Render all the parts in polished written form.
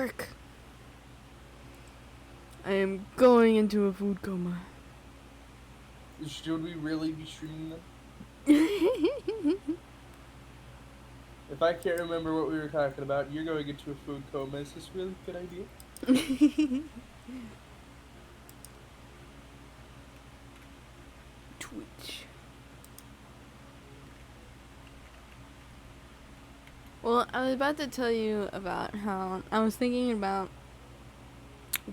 work. I am going into a food coma. Should we really be streaming them? If I can't remember what we were talking about, you're going into a food coma. Is this really a good idea? Twitch. Well, I was about to tell you about how I was thinking about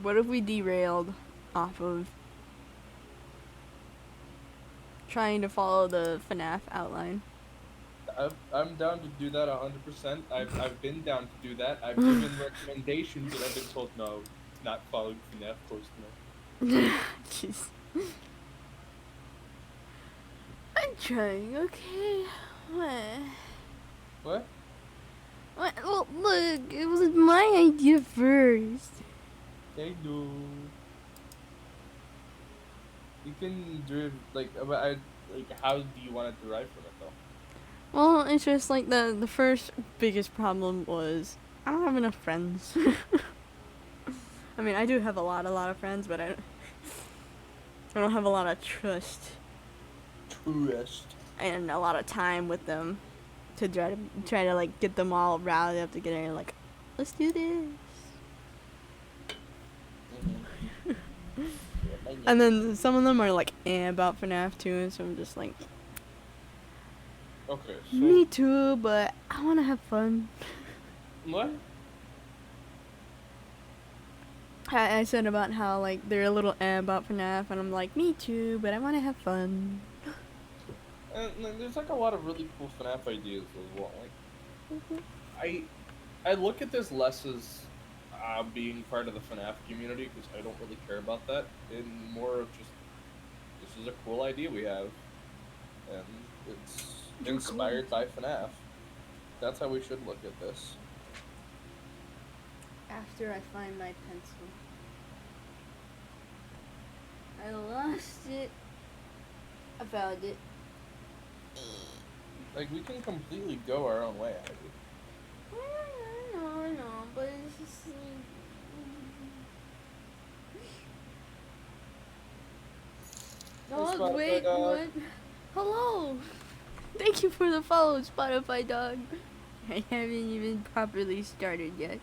what if we derailed off of trying to follow the Fnaf outline. I'm down to do that 100%. I've been down to do that. I've given recommendations and I've been told no, not following Fnaf, of course no. Jeez. I'm trying, okay? What? What? Well, look, it was my idea first. They do. You can derive how do you want to derive from it though? Well, it's just like the first biggest problem was I don't have enough friends. I mean, I do have a lot of friends, but I don't have a lot of trust and a lot of time with them to try to like get them all rallied up together. Like, let's do this. And then some of them are like about FNAF too, so I'm just like, okay, so me too, but I want to have fun. what? I said about how like they're a little about FNAF, and I'm like, me too, but I want to have fun. And there's like a lot of really cool FNAF ideas as well. Like, I look at this less as being part of the FNAF community because I don't really care about that, and more of just this is a cool idea we have, and it's inspired by FNAF. That's how we should look at this. After I find my pencil. I lost it. I found it. Like, we can completely go our own way, Ivy. I know, but it's just... Dog, wait, what? Hello! Thank you for the follow, Spotify dog. I haven't even properly started yet.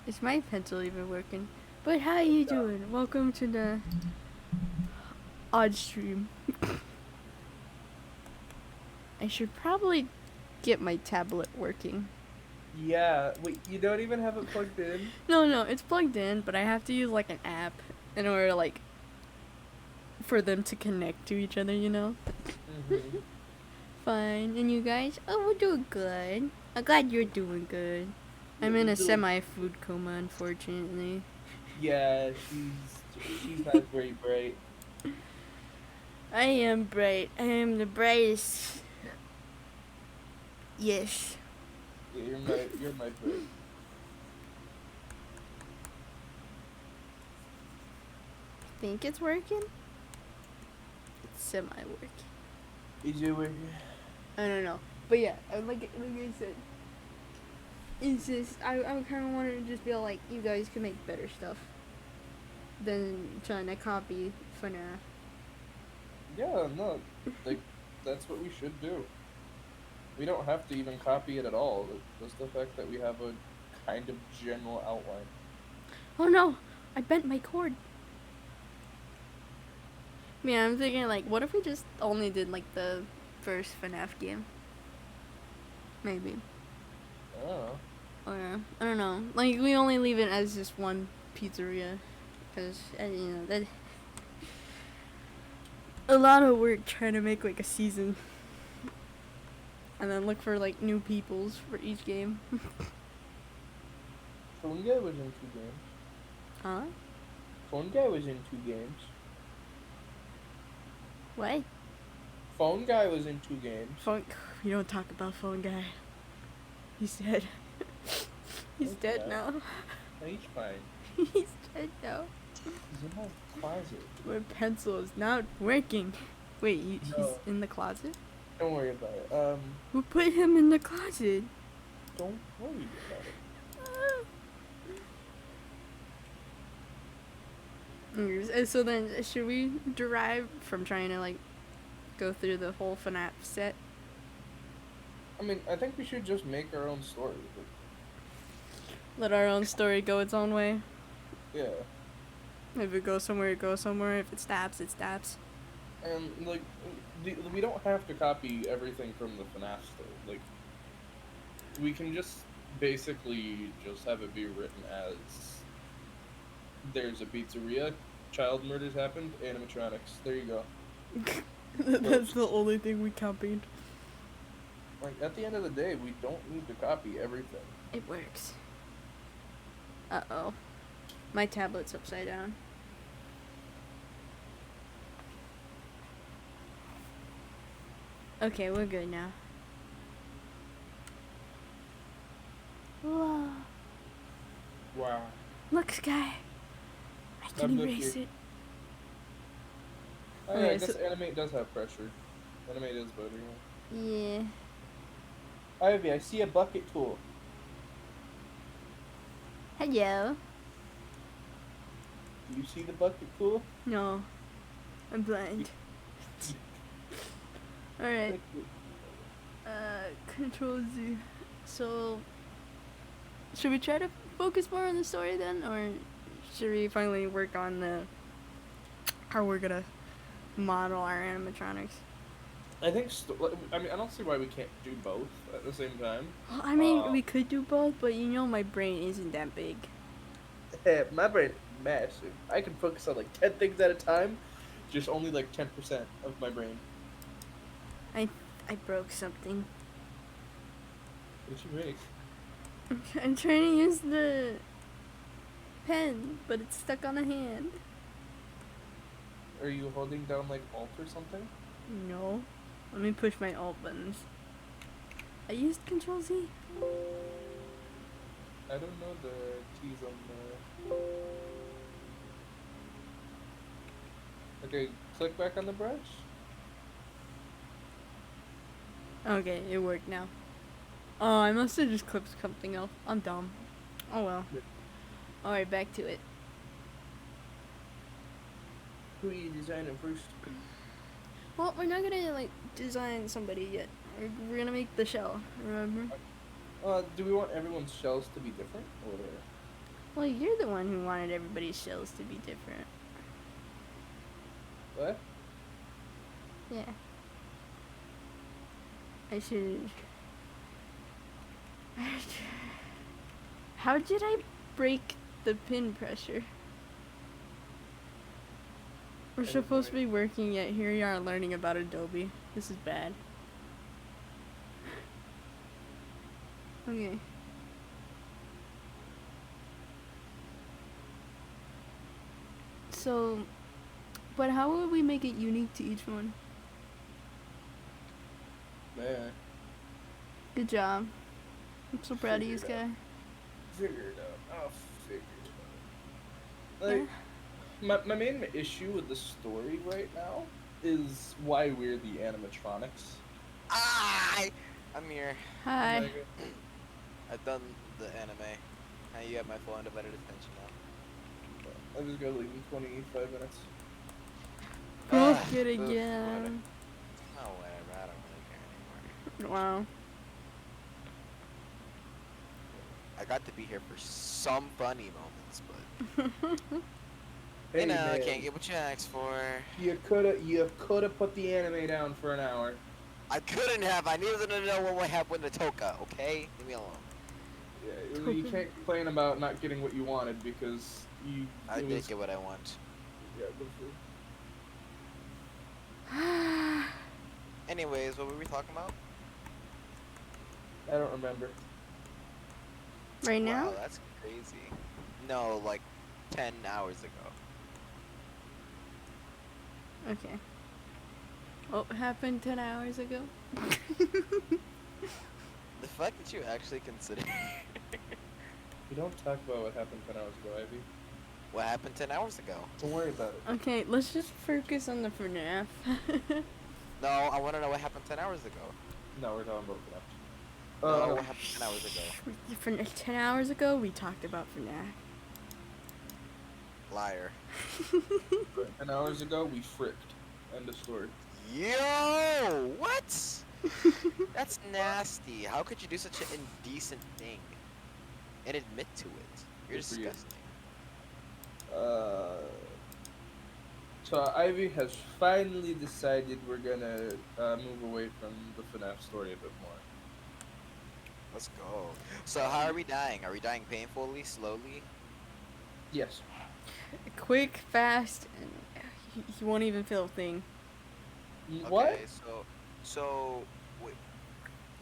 Is my pencil even working? But how you doing? Welcome to the odd stream. I should probably get my tablet working. Yeah, wait, you don't even have it plugged in? No, it's plugged in, but I have to use like an app in order like for them to connect to each other, you know? Mm-hmm. Fine. And you guys? Oh, we're doing good. I'm glad you're doing good. I'm in a semi-food coma, unfortunately. Yeah, she's not very bright. I am bright. I am the brightest. Yes. Yeah, you're my brain. Think it's working? It's semi-working. Is it working? I don't know. But yeah, like I said, it's just, I kind of wanted to just feel like you guys can make better stuff than trying to copy FNAF. Yeah, no, like, that's what we should do. We don't have to even copy it at all. Just the fact that we have a kind of general outline. Oh no! I bent my cord. Yeah, I'm thinking like, what if we just only did like the first FNAF game? Maybe. I don't know. Or I don't know. Like we only leave it as just one pizzeria, because you know that a lot of work trying to make like a season, and then look for like new peoples for each game. Phone Guy was in 2 games. Huh? Phone Guy was in 2 games. What? Phone Guy was in 2 games. We don't talk about Phone Guy. He's dead. He's dead now. No, he's fine. He's dead now. He's in my closet. My pencil is not working. Wait, he's in the closet? Don't worry about it. Who put him in the closet? Don't worry about it. So then, should we derive from trying to like go through the whole FNAF set? I mean, I think we should just make our own story. Let our own story go its own way. Yeah, If it goes somewhere, it goes somewhere. If it stops, it stops. and like, we don't have to copy everything from the FNAF story. Like, we can just basically just have it be written as there's a pizzeria, child murders happened, animatronics. There you go. That's the only thing we copied. Like, at the end of the day, we don't need to copy everything. It works. Uh-oh. My tablet's upside down. Okay, we're good now. Whoa. Wow. Look, Sky. I can Look erase here. it. Oh yeah, Okay, I guess so- Animate does have pressure. Animate is voting. Yeah. Ivy, I see a bucket tool. Hello. Do you see the bucket tool? No. I'm blind. Alright. Control Z. So, should we try to focus more on the story then, or should we finally work on the how we're gonna model our animatronics? I think. I mean, I don't see why we can't do both at the same time. Well, I mean, we could do both, but you know my brain isn't that big. My brain is massive. I can focus on like 10 things at a time. Just only like 10% of my brain. I broke something. What did you make? I'm trying to use the pen, but it's stuck on a hand. Are you holding down like Alt or something? No. Let me push my alt buttons. I used Control Z. I don't know the keys on the. Okay, click back on the brush. Okay, it worked now. Oh, I must have just clipped something else. I'm dumb. Oh well. Yeah. Alright, back to it. Who are you designing first? Well, we're not gonna like design somebody yet. We're gonna make the shell, remember? Do we want everyone's shells to be different, or? Well, you're the one who wanted everybody's shells to be different. What? Yeah. I should. How did I break the pin pressure? We're supposed to be working, yet here you are learning about Adobe. This is bad. Okay. So, but how would we make it unique to each one? Man, Good job. I'm so proud of you, Figure it Sky. figure it out. I'll figure it out. Like, my main issue with the story right now is why we're the animatronics. I'm here. Hi. Like, I've done the anime. Now you have my full undivided attention now. I just gotta leave in 25 minutes. Broke it Ugh, again. Oh, whatever. I don't really care anymore. Wow. I got to be here for some funny moments, but Hey, you know, I man, can't get what you asked for. You coulda put the anime down for an hour. I couldn't have. I needed to know what would happen to Toka. Okay, leave me alone. Yeah, you can't complain about not getting what you wanted because you. I it did was- get what I want. Yeah, good for you. Anyways, what were we talking about? I don't remember. Right now? Wow, that's crazy. No, like 10 hours ago. Okay. What happened 10 hours ago? The fact that you actually consider You don't talk about what happened 10 hours ago, Ivy. what happened 10 hours ago. Don't worry about it. Okay, let's just focus on the FNAF. No, I want to know what happened 10 hours ago. No, we're talking about FNAF. No, what happened 10 hours ago. For 10 hours ago, we talked about FNAF. Liar. 10 hours ago, we fricked. End of story. Yo, what? That's nasty. How could you do such an indecent thing and admit to it? You're Good for you. disgusting. Uh, so Ivy has finally decided we're gonna move away from the FNAF story a bit more. Let's go. So how are we dying? Are we dying painfully, slowly? Yes. Quick, fast, and you won't even feel a thing. What? Okay, so wait,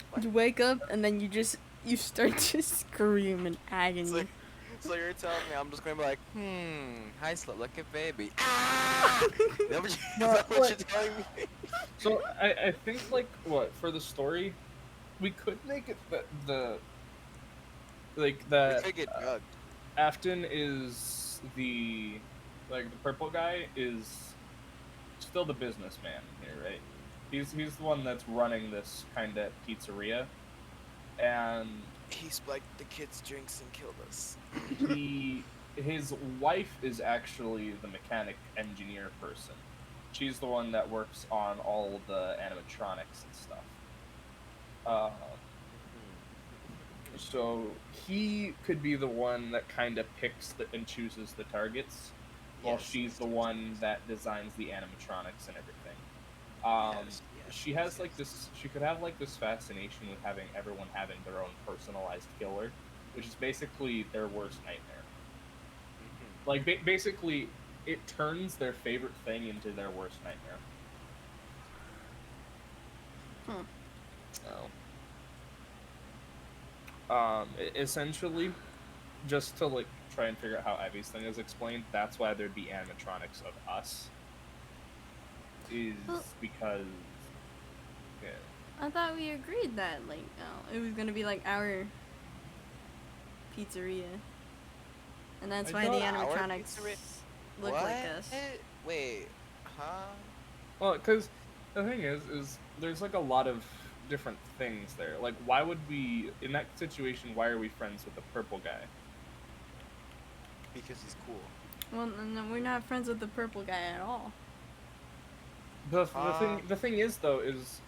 what? You wake up and then you start to scream in So, agony. so you're telling me I'm just gonna be like, I slept like a baby. Ah! Is that what, is that what you're telling me? So I think like what for the story, we could make it that the like We that could get drugged. Afton is the purple guy is still the businessman here, right? He's the one that's running this kind of pizzeria, and He spiked the kids' drinks and killed us. his wife is actually the mechanic engineer person. She's the one that works on all the animatronics and stuff. Uh, so he could be the one that kind of picks and chooses the targets, while Yes, she's yes, the yes, one yes. that designs the animatronics and everything. Um, Yes, yes, she yes, has like yes. this. She could have like this fascination with having everyone having their own personalized killer, which is basically their worst nightmare. Like basically, it turns their favorite thing into their worst nightmare. Hmm. Essentially, just to like try and figure out how Ivy's thing is explained, that's why there'd be animatronics of us. Is Well, because yeah. I thought we agreed that it was gonna be like our pizzeria, and that's I why the thought Our animatronics pizzeria? look like What? us. Wait, huh? Well, because the thing is there's like a lot of different things there. Like, why would we in that situation? Why are we friends with the purple guy? Because he's cool. Well, no, we're not friends with the purple guy at all. Huh? The thing is though is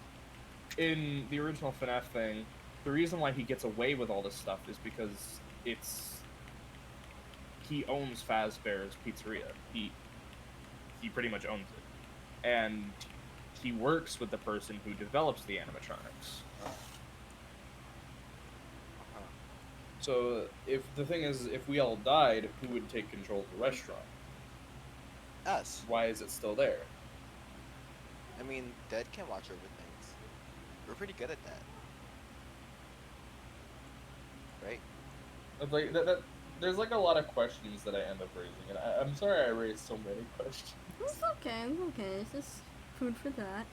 in the original FNAF thing, the reason why he gets away with all this stuff is because he owns Fazbear's Pizzeria. He pretty much owns it, and he works with the person who develops the animatronics. Uh-huh. So if the thing is, if we all died, who would take control of the restaurant? Us. Why is it still there? I mean, Dead can watch over things. We're pretty good at that. Right? Like that there's like a lot of questions that I end up raising, and I'm sorry I raised so many questions. It's okay. It's okay. It's just food for that.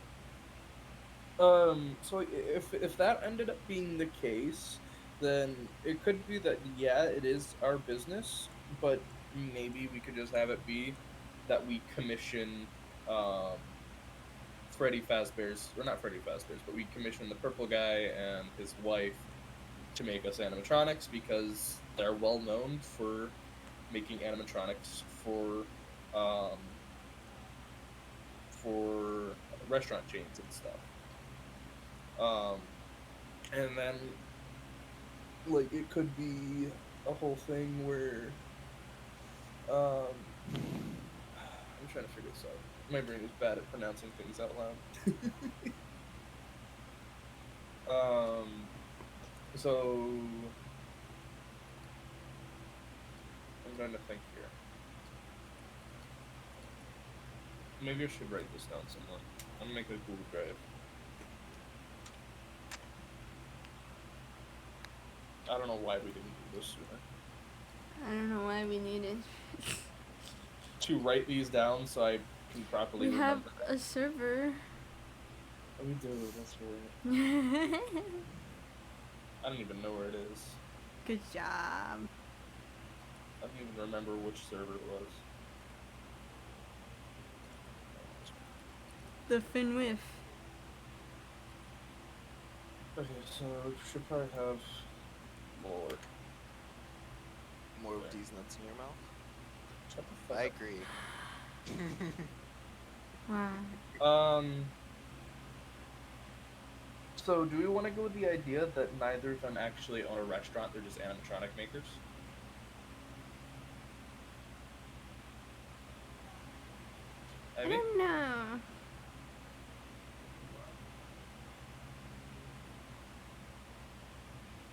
So if that ended up being the case, then it could be that yeah, it is our business, but maybe we could just have it be that we commission um Freddy Fazbear's, or not Freddy Fazbear's, but we commission the purple guy and his wife to make us animatronics because they're well known for making animatronics um for restaurant chains and stuff. Um, and then like it could be a whole thing where I'm trying to figure this out. My brain is bad at pronouncing things out loud. So I'm trying to think here. Maybe I should write this down somewhere. I'm gonna make a Google Drive. I don't know why we didn't do this sooner. I don't know why we need it. To write these down so I can properly We have remember. a server. Oh, we do. That's right. Good I don't even know where it is. job. I don't even remember which server it was. The Fnaf. Okay, so we should probably have more. More of these nuts in your mouth? Shut the I fuck agree. Wow. up. So do we want to go with the idea that neither of them actually own a restaurant? They're just animatronic makers. I Ivy? don't know.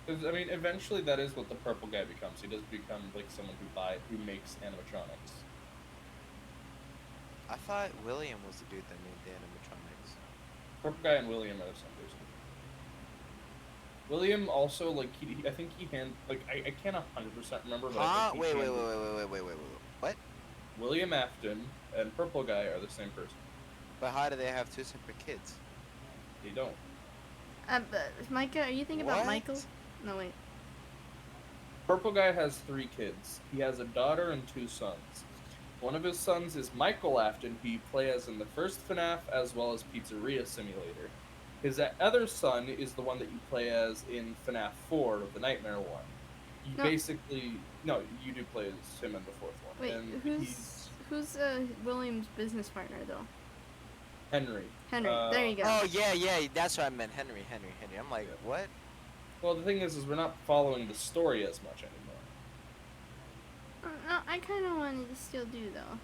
Because I mean, eventually that is what the purple guy becomes. He does become like someone who makes animatronics. I thought William was the dude that made the animatronics. Purple guy and William are the same person. William also like I think he I can't 100% remember, but I Huh? think he Wait, wait, wait, handed wait, wait, wait, wait, wait, wait. What? William Afton and Purple Guy are the same person. But how do they have two separate kids? They don't. But Micah, are you thinking about What? Michael? No, wait. Purple Guy has 3 kids. He has a daughter and 2 sons. One of his sons is Michael Afton, who you play as in the first FNAF as well as Pizzeria Simulator. His other son is the one that you play as in FNAF 4, the Nightmare one. You No. basically no, you do play as him in the fourth one. Wait, And who's William's business partner though? Henry. Henry. There you go. Oh, yeah, yeah, that's what I meant. Henry. I'm like, Yeah. what? Well, the thing is we're not following the story as much anymore. No, I kind of wanted to still do though.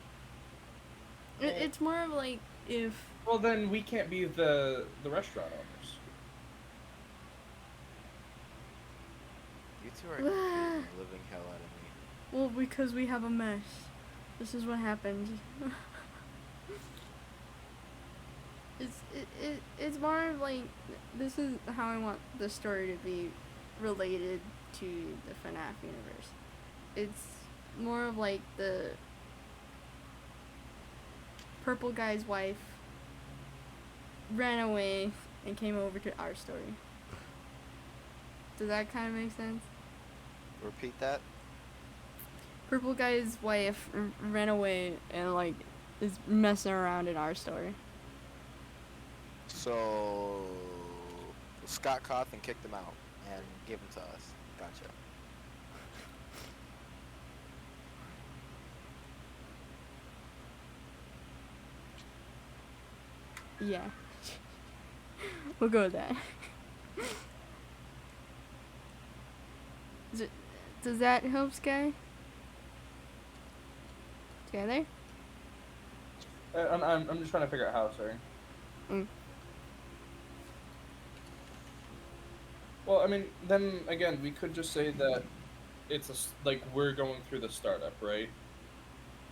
It's more of like if. Well, then we can't be the restaurant owners. You two are confusing the living hell out of me. Well, because we have a mess. This is what happened. It's more of like this is how I want the story to be related to the FNAF universe. It's more of like the purple guy's wife ran away and came over to our story. Does that kind of make sense? Repeat that. Purple guy's wife ran away and like is messing around in our story. So Scott Cawthon kicked him out and gave him to us. Gotcha. Yeah. We'll go with that. Does that help, Sky? Together? I'm just trying to figure out how. Sorry. Mm. Well, I mean, then again, we could just say that like we're going through the startup, right?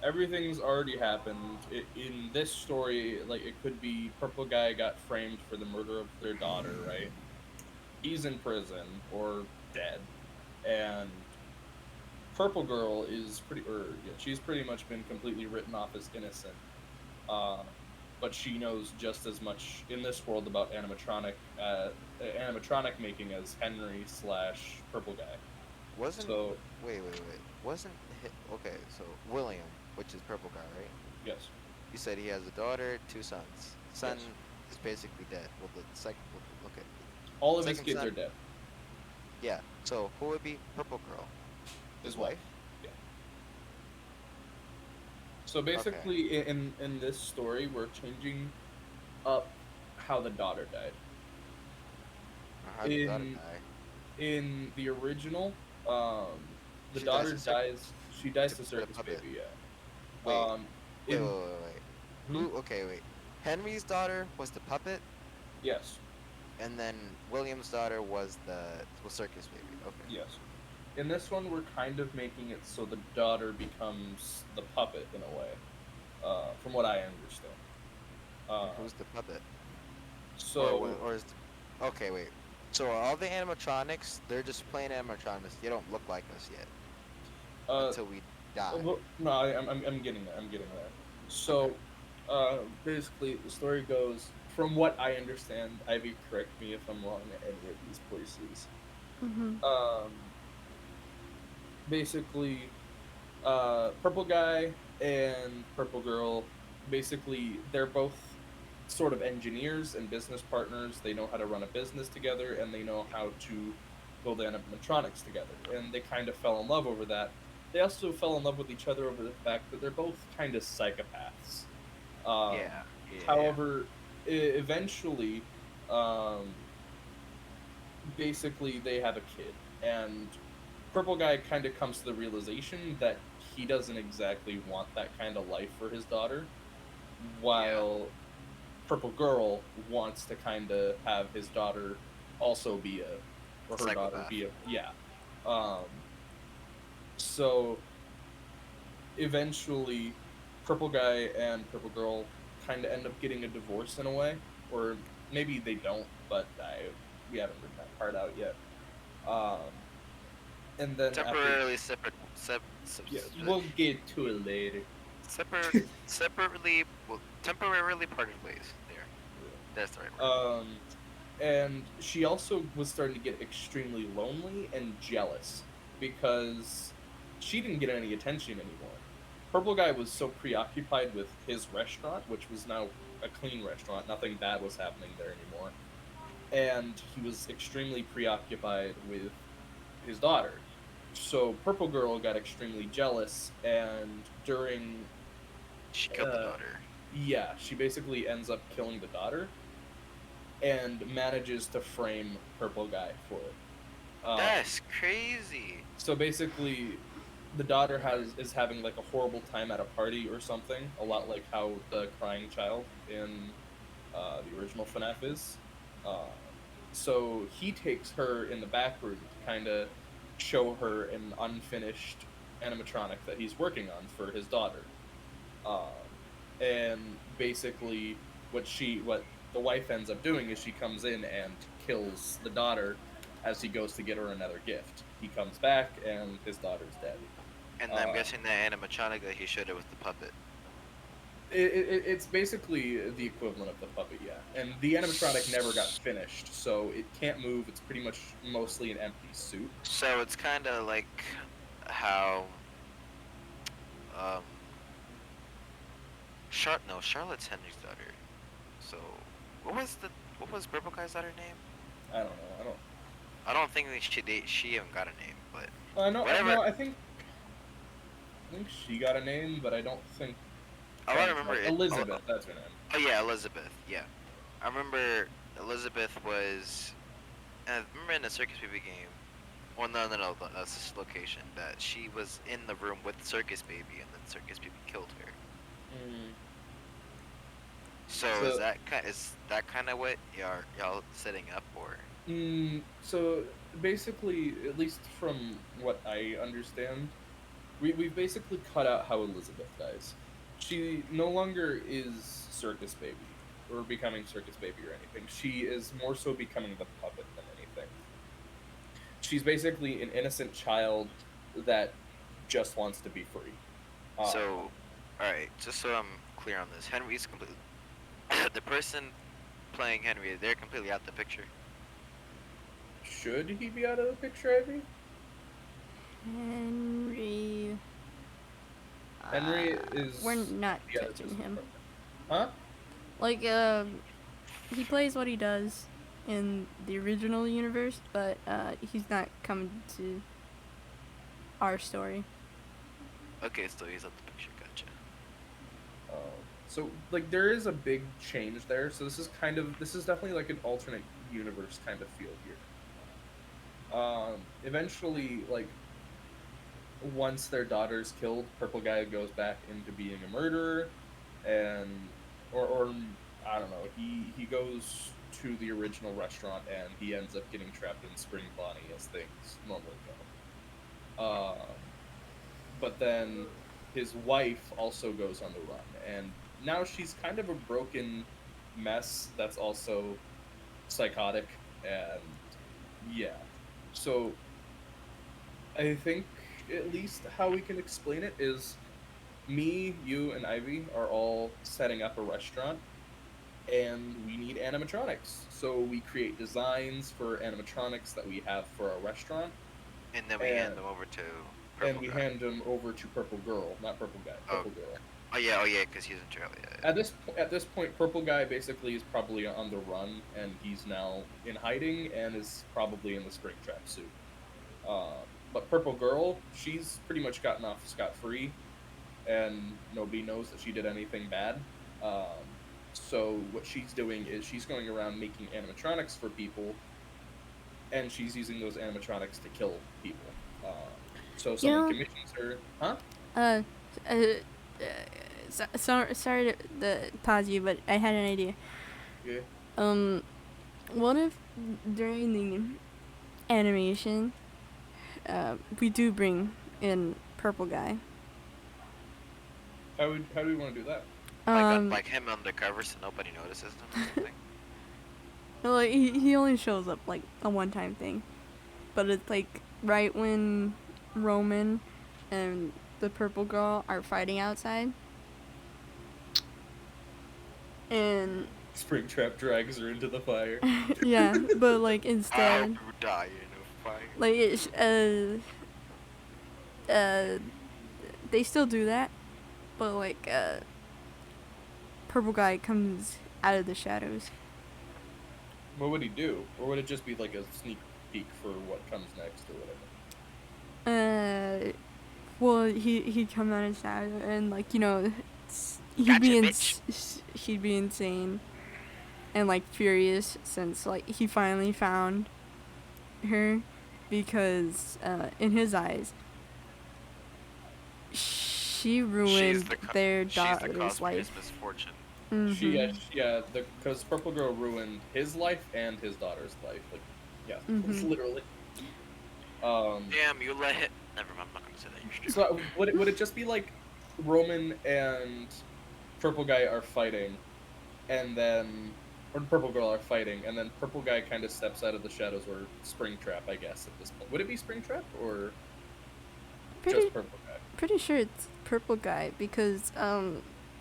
Everything's already happened. In this story, like it could be Purple Guy got framed for the murder of their daughter, right? He's in prison or dead, and Purple Girl is she's pretty much been completely written off as innocent. But she knows just as much in this world about animatronic making as Henry / Purple Guy. Wasn't So wait. Wasn't okay, so William, which is purple guy, right? yes, You said he has a daughter, 2 sons. Son Yes. is basically dead. Well, the second okay. all of his Second kids son. are dead. Yeah. So who would be purple girl? His wife. Yeah. So basically, in this story, we're changing up how the daughter died. Or how did the daughter In die? in the original, the She daughter dies to dies. She dies to the circus puppet. baby. Yeah. Wait, wait, In, wait. Hmm? Who? Okay, wait. Henry's daughter was the puppet, Yes. and then William's daughter was circus baby. Okay. Yes. In this one, we're kind of making it so the daughter becomes the puppet in a way, from what I understand. Who's the puppet? So Or is okay, wait. So all the animatronics, they're just plain animatronics. They don't look like us yet until we die. well, no, I'm getting there. I'm getting there. So, basically, the story goes from what I understand. Ivy, correct me if I'm wrong at any of these places. Mm-hmm. Basically, Purple Guy and Purple Girl, basically, they're both sort of engineers and business partners. They know how to run a business together, and they know how to build animatronics together. And they kind of fell in love over that. they also fell in love with each other over the fact that they're both kind of psychopaths. Um, Yeah, yeah. However, eventually, um, basically they have a kid, and Purple Guy kind of comes to the realization that he doesn't exactly want that kind of life for his daughter, Yeah. while Purple Girl wants to kind of have his daughter also be a, or her daughter Psychopath. be a, yeah. Um, so eventually, Purple Guy and Purple Girl kind of end up getting a divorce in a way, or maybe they don't, but we haven't written that part out yet. Um, and then after, Temporarily separate, yeah, we'll get to it later. separate, separately, well, temporarily parted ways. There, that's the right word. Um, and she also was starting to get extremely lonely and jealous because she didn't get any attention anymore. Purple Guy was so preoccupied with his restaurant, which was now a clean restaurant, nothing bad was happening there anymore, and he was extremely preoccupied with his daughter. So Purple Girl got extremely jealous, and during, She killed the uh, daughter. yeah, she basically ends up killing the daughter and manages to frame Purple Guy for it. That's crazy. So basically, the daughter is having like a horrible time at a party or something, a lot like how the crying child in the original FNAF is. Uh, so he takes her in the back room to kind of show her an unfinished animatronic that he's working on for his daughter. Um, and basically, what the wife ends up doing is she comes in and kills the daughter as he goes to get her another gift. He comes back and his daughter's dead. And I'm Uh, guessing that animatronic that he showed it with the puppet. it's basically the equivalent of the puppet, yeah. And the animatronic never got finished, so it can't move. It's pretty much mostly an empty suit. So it's kind of like how um Charlotte's Henry's daughter. So what was Purple Guy's daughter name? I don't know. I don't. I don't think that she even got a name, but No. whatever. No. I think she got a name, but I don't think. All I Trying to remember like it. Elizabeth. That's her name. Oh yeah, Elizabeth. Yeah, I remember Elizabeth was. I remember in the Circus Baby game. Well, no. That's this location that she was in the room with Circus Baby, and then Circus Baby killed her. Mm. So So is that kind of what y'all setting up for? so basically, at least from what I understand, we've basically cut out how Elizabeth dies. She no longer is Circus Baby or becoming Circus Baby or anything. She is more so becoming the puppet than anything. She's basically an innocent child that just wants to be free. So, Um, all right, just so I'm clear on this, Henry's completely the person playing Henry. They're completely out the picture. should he be out of the picture, Ivy? Henry. Henry is We're not the other touching person. him. Huh? Like, he plays what he does in the original universe, but he's not coming to our story. Okay, so he's out the picture. Gotcha. So like there is a big change there. So this is definitely like an alternate universe kind of feel here. Eventually, like once their daughter's killed, Purple Guy goes back into being a murderer, and or I don't know. He goes to the original restaurant and he ends up getting trapped in Spring Bonnie as things normally go. But then his wife also goes on the run, and now she's kind of a broken mess that's also psychotic, and yeah. So I think at least how we can explain it is me, you, and Ivy are all setting up a restaurant, and we need animatronics. So we create designs for animatronics that we have for our restaurant, And then we hand and them over to and Purple we Guy. hand them over to Purple Girl, not Purple Guy, Oh, Purple Girl. oh yeah, because he's in jail. Yeah. At this point, Purple Guy basically is probably on the run, and he's now in hiding and is probably in the Springtrap suit. But Purple Girl, she's pretty much gotten off scot-free, and nobody knows that she did anything bad. So what she's doing is she's going around making animatronics for people, and she's using those animatronics to kill people. So You someone know, commissions her, huh? uh, uh, sorry to pause you, but I had an idea. Yeah. Um, what if during the animation, we do bring in Purple Guy? How do we want to do that? Um, Like him undercover so nobody notices him or something. like he only shows up like a one-time thing, but it's like right when Roman and the Purple Girl are fighting outside, and Springtrap drags her into the fire. yeah, but like I hope instead, you die in a fire. like they still do that, but like Purple Guy comes out of the shadows. What would he do? Or would it just be like a sneak peek for what comes next or whatever? Well, he'd come out of the shadow and like Gotcha, bitch. he'd be insane and like furious since like he finally found her because in his eyes she ruined their She's the daughter's cause for his life. misfortune. Because Purple Girl ruined his life and his daughter's life. Like, yeah, Mhm. literally. Damn, you let him. Never mind, I'm not gonna say that. You're stupid. So would it just be like Roman and Purple Guy are fighting, and then or Purple Girl are fighting, and then Purple Guy kind of steps out of the shadows, or Springtrap, I guess at this point. Would it be Springtrap or Pretty just Purple Guy? pretty sure it's Purple Guy because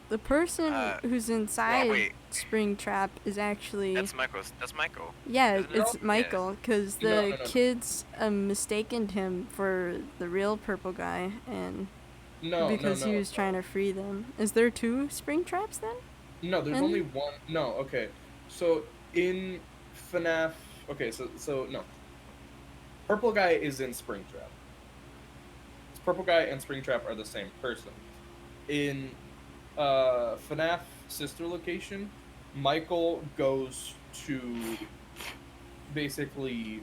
the person who's inside wait. Springtrap is actually That's Michael. That's Michael. yeah, Isn't it? it's Yeah. Michael because the No. kids mistaken him for the real Purple Guy and because he was trying to free them. Is there two Springtraps then? No, there's And- only one. No, okay. So in Fnaf, okay, so no. Purple Guy is in Springtrap. Purple Guy and Springtrap are the same person. In Fnaf sister location, Michael goes to basically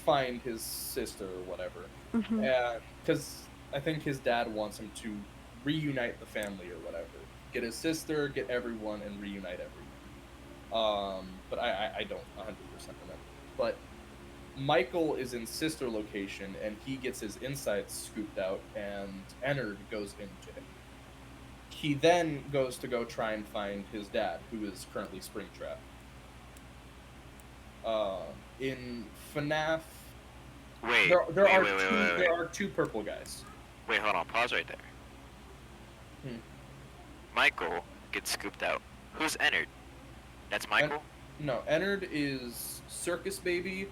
find his sister or whatever, Mhm. and because I think his dad wants him to reunite the family or whatever, get his sister, get everyone, and reunite everyone. But I don't 100% remember. But Michael is in sister location, and he gets his insides scooped out, and Ennard goes into him. He then goes to go try and find his dad, who is currently Springtrap. In FNAF, Wait. there wait. are two purple guys. Wait, hold on. Pause right there. Michael gets scooped out. Who's Ennard? That's Michael? No, Ennard is Circus Baby,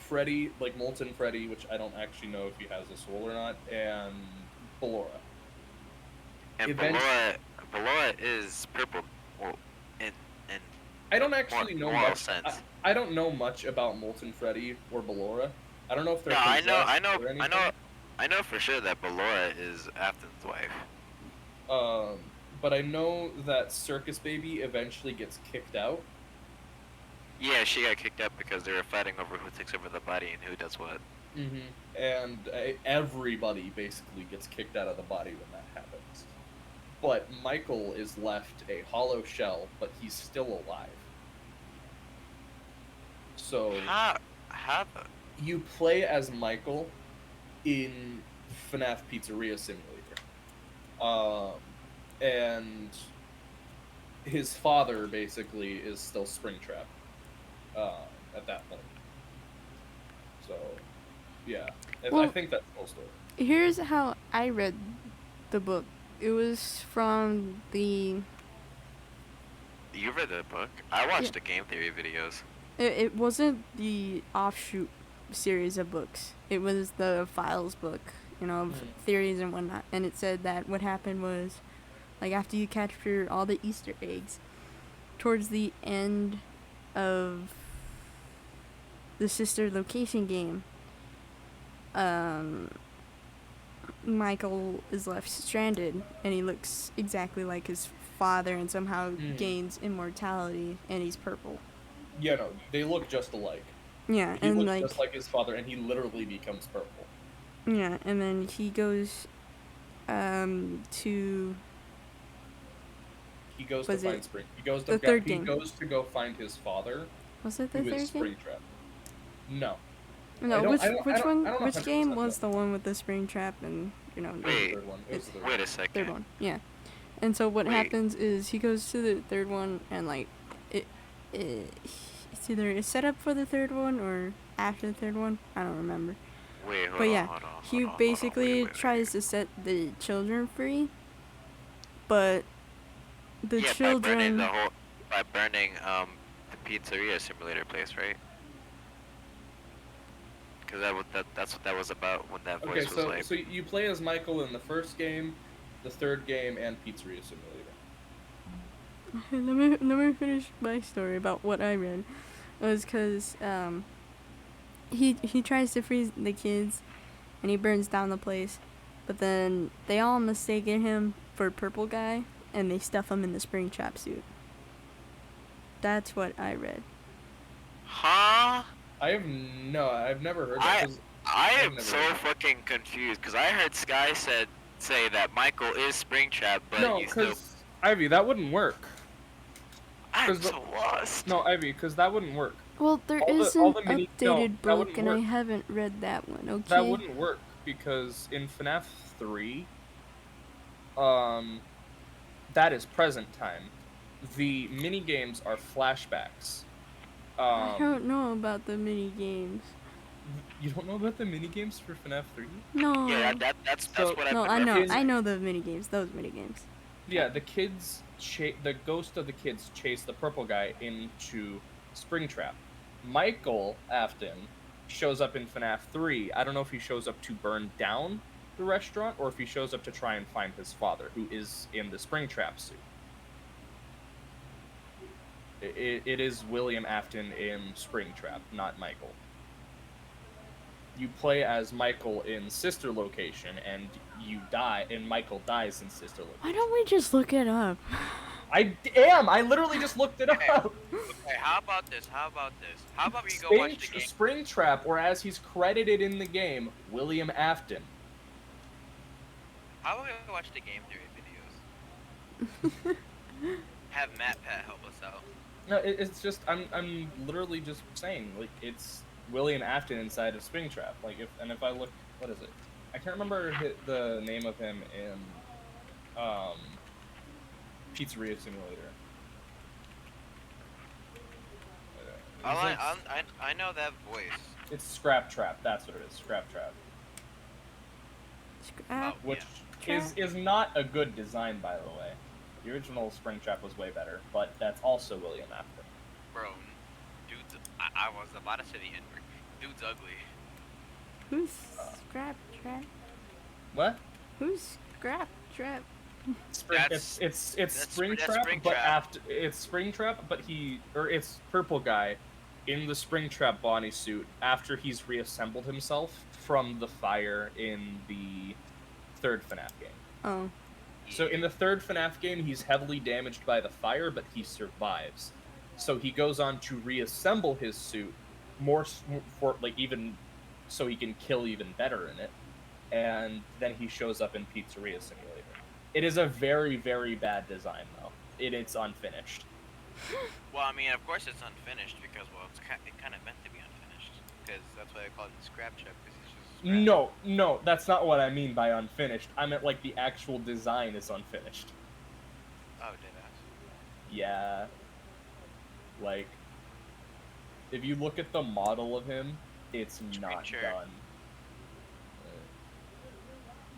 Freddy, like Molten Freddy, which I don't actually know if he has a soul or not, and Ballora. And Ballora is purple. Well, in I don't actually know moral much. sense. I don't know much about Molten Freddy or Ballora. I don't know if they're. No, possessed or anything. I know for sure that Ballora is Afton's wife. But I know that Circus Baby eventually gets kicked out. Yeah, she got kicked out because they were fighting over who takes over the body and who does what. And everybody basically gets kicked out of the body when that happens. But Michael is left a hollow shell, but he's still alive. So How you play as Michael in FNAF Pizzeria Simulator. And his father basically is still Springtrap at that point. So, yeah. I think that's the whole story. Here's how I read the book. It was from the. You read the book? I watched the game theory videos. It wasn't the offshoot series of books. It was the Files book, of theories and whatnot. And it said that what happened was, like, after you capture all the Easter eggs, towards the end of the sister location game, um, Michael is left stranded, and he looks exactly like his father, and somehow gains immortality, and he's purple. Yeah, no, they look just alike. Yeah, He and looks like just like his father, and he literally becomes purple. yeah, and then he goes to He goes to was find it Spring. He goes to the third he game? goes to go find his father, Was it the who is third game? Springtrap. No, No, which one? I don't Which game 100% know. was the one with the spring trap and It was the Wait, third one. It was it's the third wait one. a second. third one? Yeah. And so what Wait. happens is he goes to the third one and like it it's either a setup for the third one or after the third one. I don't remember. Wait, hold But on, yeah, hold on, he hold on, basically wait. tries to set the children free, but the Yeah, children. by burning the pizzeria simulator place, right? Because that's what that was about when that Okay, voice was like. so you play as Michael in the first game, the third game, and Pizzeria Simulator. Let me finish my story about what I read. It was because he tries to freeze the kids, and he burns down the place, but then they all mistaken him for Purple Guy, and they stuff him in the Springtrap suit. That's what I read. Huh? I've never heard that. I I've am never so heard that. fucking confused because I heard Sky say that Michael is Springtrap, but No, he's still. because Ivy, that wouldn't work. I'm so lost. No, Ivy, because that wouldn't work. Well, there is all an the mini- no, updated that book, wouldn't and I work. haven't read that one. Okay. That wouldn't work because in FNAF 3, that is present time. The mini games are flashbacks. I don't know about the mini games. You don't know about the mini games for FNAF 3? No. Yeah, that's So- what I've No, been I know. referencing. I know the mini games. Those mini games. Yeah, the kids, the ghost of the kids chase the purple guy into Springtrap. Michael Afton shows up in FNAF 3. I don't know if he shows up to burn down the restaurant or if he shows up to try and find his father, who is in the Springtrap suit. It is William Afton in Springtrap, not Michael. You play as Michael in Sister Location, and you die, and Michael dies in Sister Location. Why don't we just look it up? I am! I literally just looked it up! Okay, how about this? How about we go watch the game? Springtrap, or as he's credited in the game, William Afton. How about we go watch the game theory videos? Have Matt Pat help us out. No, it's just, I'm literally just saying, like, it's William Afton inside of Springtrap. Like, if I look, what is it? I can't remember the name of him in, Pizzeria Simulator. I know that voice. It's Scrap Trap. That's what it is. Scrap Trap, Scrap. which Trap? is not a good design, by the way. The original Springtrap was way better, but that's also William Afton. Bro, dude's. I was about to say the N-word. Dude's ugly. Who's Scrap Trap? What? Who's Scrap Trap? That's Springtrap, but it's Springtrap, but it's Purple Guy in the Springtrap bodysuit after he's reassembled himself from the fire in the third FNAF game. Oh. So in the third FNAF game, he's heavily damaged by the fire, but he survives. So he goes on to reassemble his suit even so he can kill even better in it, and then he shows up in Pizzeria Simulator. It is a very, very bad design, though. It's unfinished. Well, I mean, of course it's unfinished because, well, it kind of meant to be unfinished. Because that's why I call it the scrap chip, because it's just No, that's not what I mean by unfinished. I meant, like, the actual design is unfinished. Oh, did I? Yeah. Like, if you look at the model of him, it's not Screenshot. done.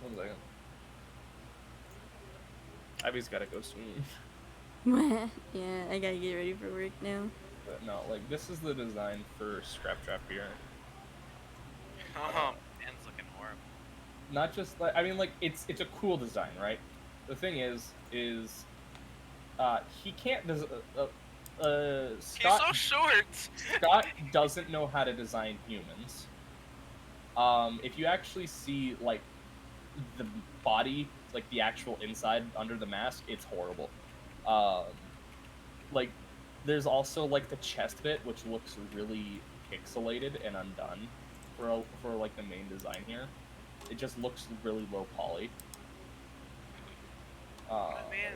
1 second. Ivy's gotta go soon. Yeah, I gotta get ready for work now. But no, like, this is the design for Scrap Trap here. Oh, man's looking horrible. Not just, like, I mean, like, it's a cool design, right? The thing is, he can't, He's Scott, so short! Scott doesn't know how to design humans. If you actually see like the body, like the actual inside under the mask, it's horrible. Um, like there's also like the chest bit, which looks really pixelated and undone for like the main design here. It just looks really low poly. Uh,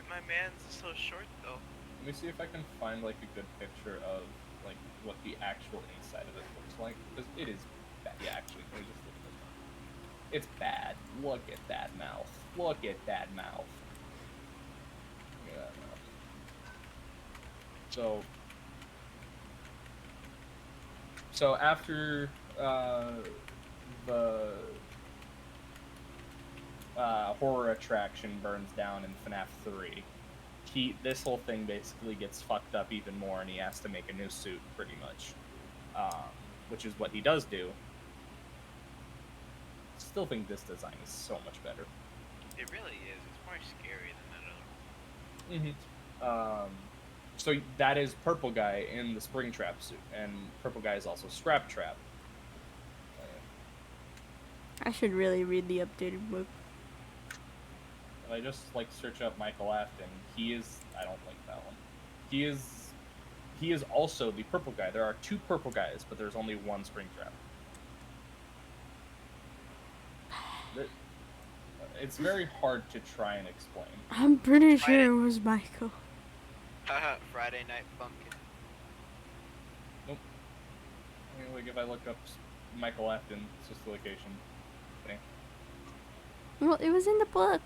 My man's so short though. Let me see if I can find like a good picture of like what the actual inside of it looks like, because it is bad. Yeah, actually, let me just look at this one. It's bad. Look at that mouth. Look at that mouth. Look at that mouth. So after the horror attraction burns down in FNAF 3, this whole thing basically gets fucked up even more, and he has to make a new suit, pretty much. Which is what he does do. Still think this design is so much better. It really is. It's more scary than that other one. So that is Purple Guy in the Springtrap suit, and Purple Guy is also Scrap Trap. I should really read the updated book. If I just like search up Michael Afton, he is. I don't like that one. He is also the Purple Guy. There are two Purple Guys, but there's only one Springtrap. It's very hard to try and explain. I'm pretty sure it was Michael. Haha, Friday Night Funkin'. Nope. I mean, like if I look up Michael Afton, it's just the location thing. Well, it was in the book.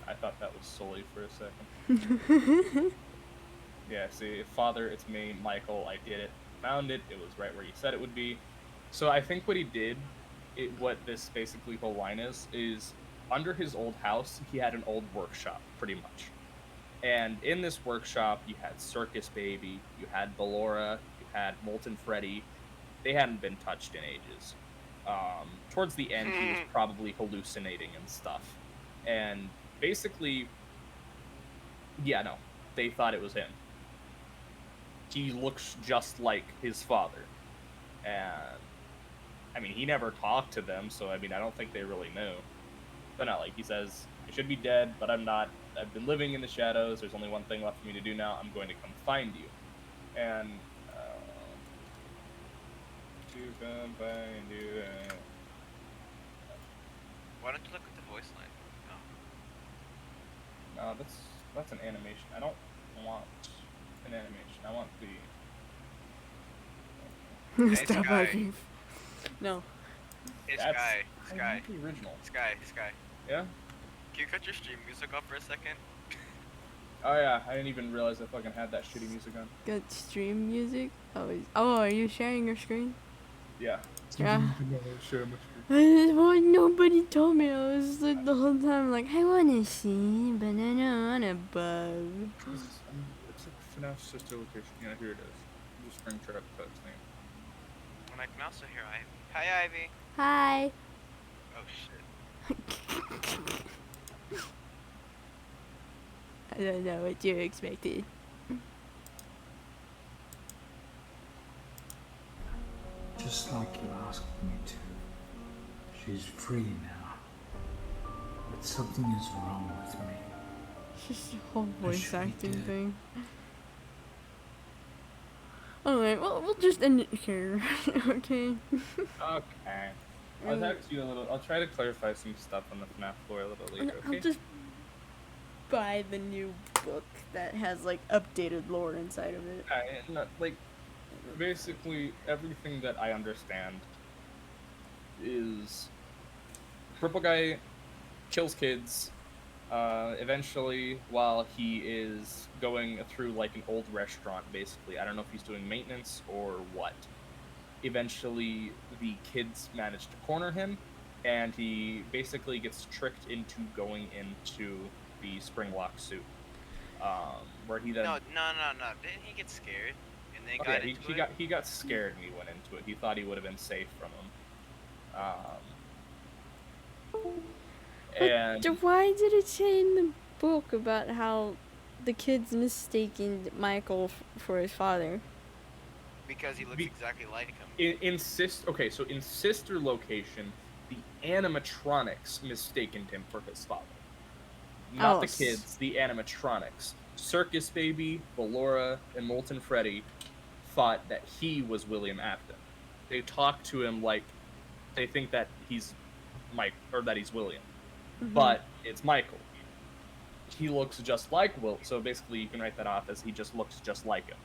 I thought that was Sully for a second. Yeah, see, Father, it's me, Michael, I did it. Found it, it was right where you said it would be. So I think what he did, what this basically whole line is under his old house, he had an old workshop, pretty much. And in this workshop, you had Circus Baby, you had Ballora, you had Molten Freddy. They hadn't been touched in ages. Towards the end, he was probably hallucinating and stuff. And basically, yeah, no, they thought it was him. He looks just like his father. And, I mean, he never talked to them, so, I mean, I don't think they really knew. But no, like, he says, I should be dead, but I'm not. I've been living in the shadows. There's only one thing left for me to do now. I'm going to come find you. And, to come find you. Why don't you look at the voice line? No, that's an animation. I don't want an animation. I want the. Hey, Stop Sky. arguing. No. Hey, That's Sky. the original. Sky. Yeah. Can you cut your stream music off for a second? Oh yeah, I didn't even realize I fucking had that shitty music on. Got stream music? Oh, are you sharing your screen? Yeah. Yeah. Sure, much. Nobody told me. I was like the whole time like, I wanna see banana on a bug. It's a FNAF sister location. Yeah, here it is. Just Springtrap Pets name. And I can also hear Ivy. Hi, Ivy. Hi. Oh shit. I don't know what you expected. Just like you asked me to. She's free now. But something is wrong with me. It's just a whole voice should be acting dead. thing. Alright, well, we'll just end it here. Okay. Okay. I'll text you a little. I'll try to clarify some stuff on the FNAF floor a little later. Okay. I'll just buy the new book that has like updated lore inside of it. No, like, basically everything that I understand is Purple Guy kills kids. Eventually, while he is going through like an old restaurant, basically, I don't know if he's doing maintenance or what. Eventually, the kids manage to corner him, and he basically gets tricked into going into the Springlock suit, where he then. No. Didn't he get scared? And then Okay, got into it? he got scared and he went into it. He thought he would have been safe from him. And Why did it say in the book about how the kid's mistaking Michael for his father? Because he looks Be- exactly like him. So in sister location, the animatronics mistaken him for his father. Not Oh, the kids, the animatronics. Circus Baby, Ballora, and Molten Freddy thought that he was William Afton. They talk to him like they think that he's Mike or that he's William, but it's Michael. He looks just like Will, so basically you can write that off as he just looks just like him.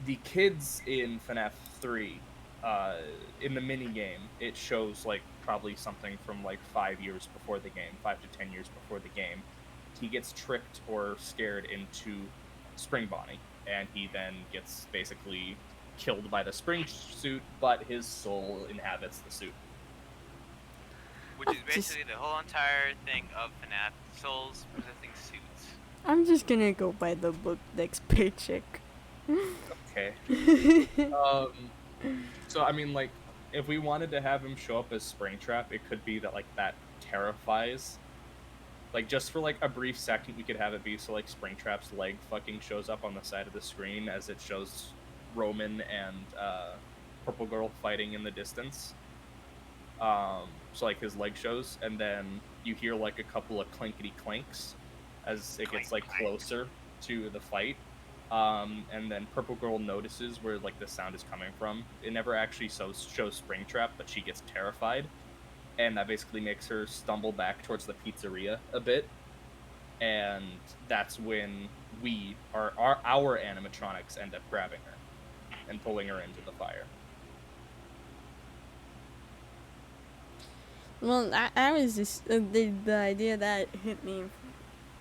The kids in FNAF 3, in the mini game, it shows like probably something from like 5 years before the game, 5 to 10 years before the game. He gets tricked or scared into Spring Bonnie, and he then gets basically killed by the spring suit, but his soul inhabits the suit. Which is basically the whole entire thing of FNAF, souls possessing suits. I'm just gonna go by the book next paycheck. Okay. So I mean, like, if we wanted to have him show up as Springtrap, it could be that like that terrifies. Like, just for like a brief second, we could have it be so like Springtrap's leg fucking shows up on the side of the screen as it shows Roman and Purple Girl fighting in the distance. So like his leg shows, and then you hear like a couple of clinkety clanks as it gets like closer to the fight. And then Purple Girl notices where like the sound is coming from. It never actually shows Springtrap, but she gets terrified, and that basically makes her stumble back towards the pizzeria a bit. And that's when our animatronics end up grabbing her and pulling her into the fire. Well, I was just the idea that hit me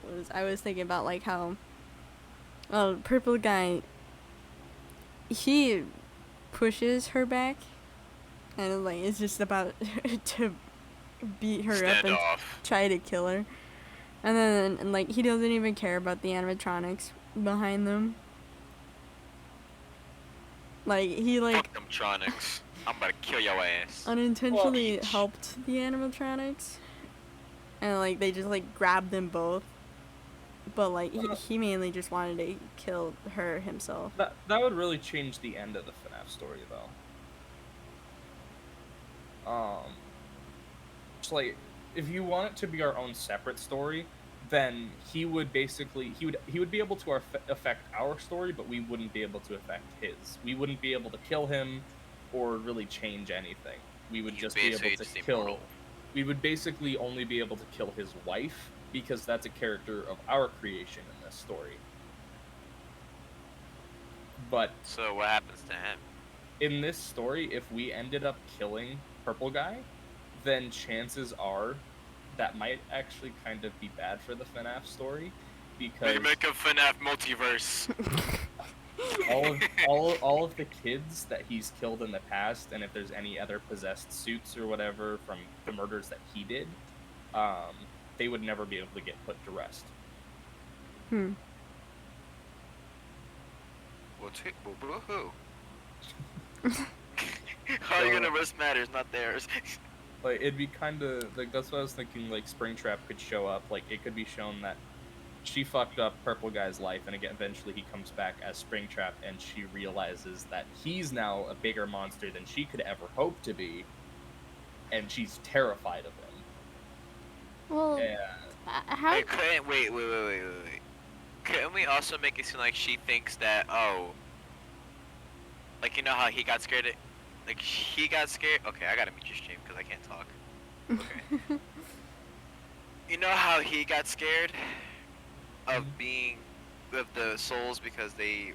was I was thinking about like how, purple guy, he pushes her back, and like it's just about to beat her up and try to kill her, and like he doesn't even care about the animatronics behind them. Like he like Fuck them tronics. I'm about to kill your ass. unintentionally helped the animatronics, and like they just like grabbed them both, but like he mainly just wanted to kill her himself. That would really change the end of the FNAF story, though. It's like, if you want it to be our own separate story, then he would be able to affect our story, but we wouldn't be able to affect his. We wouldn't be able to kill him or really change anything. We would just be able to kill. Immortal. We would basically only be able to kill his wife, because that's a character of our creation in this story. But so what happens to him? In this story, if we ended up killing Purple Guy, then chances are that might actually kind of be bad for the FNAF story, because they make a FNAF multiverse. all of the kids that he's killed in the past, and if there's any other possessed suits or whatever from the murders that he did, they would never be able to get put to rest. Well, woohoo. All you're gonna risk matters, not theirs. Like, it'd be kind of like, that's what I was thinking. Like, Springtrap could show up. Like, it could be shown that she fucked up Purple Guy's life, and again, eventually he comes back as Springtrap, and she realizes that he's now a bigger monster than she could ever hope to be, and she's terrified of him. Well, how? Wait. Couldn't we also make it seem like she thinks that, like, you know how he got scared? Like, he got scared? Okay, I gotta mute your stream because I can't talk. Okay. You know how he got scared of the souls because they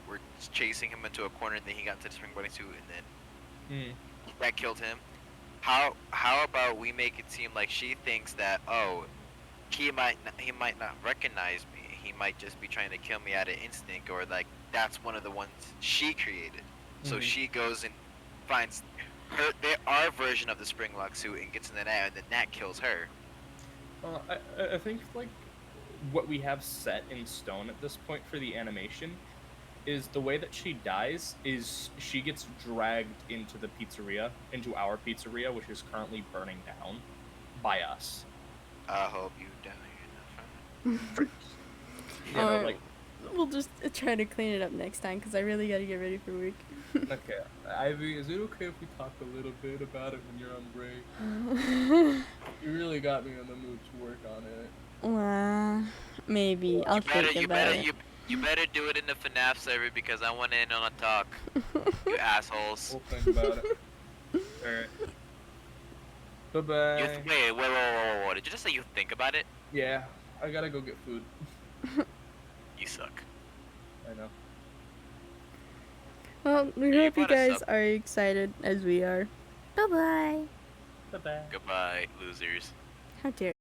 were chasing him into a corner, and then he got into the Spring Bunny suit, and then that killed him? How about we make it seem like she thinks that, he might not recognize me. He might just be trying to kill me out of instinct, or like that's one of the ones she created. So she goes and finds our version of the Springlock suit and gets in the net, and then that kills her. I think like what we have set in stone at this point for the animation is the way that she dies is she gets dragged into the pizzeria, into our pizzeria, which is currently burning down by us. I hope you die in the front. Like, We'll just try to clean it up next time because I really gotta get ready for work. Okay, Ivy, is it okay if we talk a little bit about it when you're on break? You really got me in the mood to work on it. Maybe. I'll think about it. You better do it in the Fnaf server because I want in on a talk. You assholes. We'll think about it. Alright. Bye-bye. Wait. Did you just say you think about it? Yeah, I gotta go get food. You suck. I know. Well, we Yeah, you hope you brought us guys up. are excited as we are. Bye bye. Bye-bye. Goodbye, losers. How dare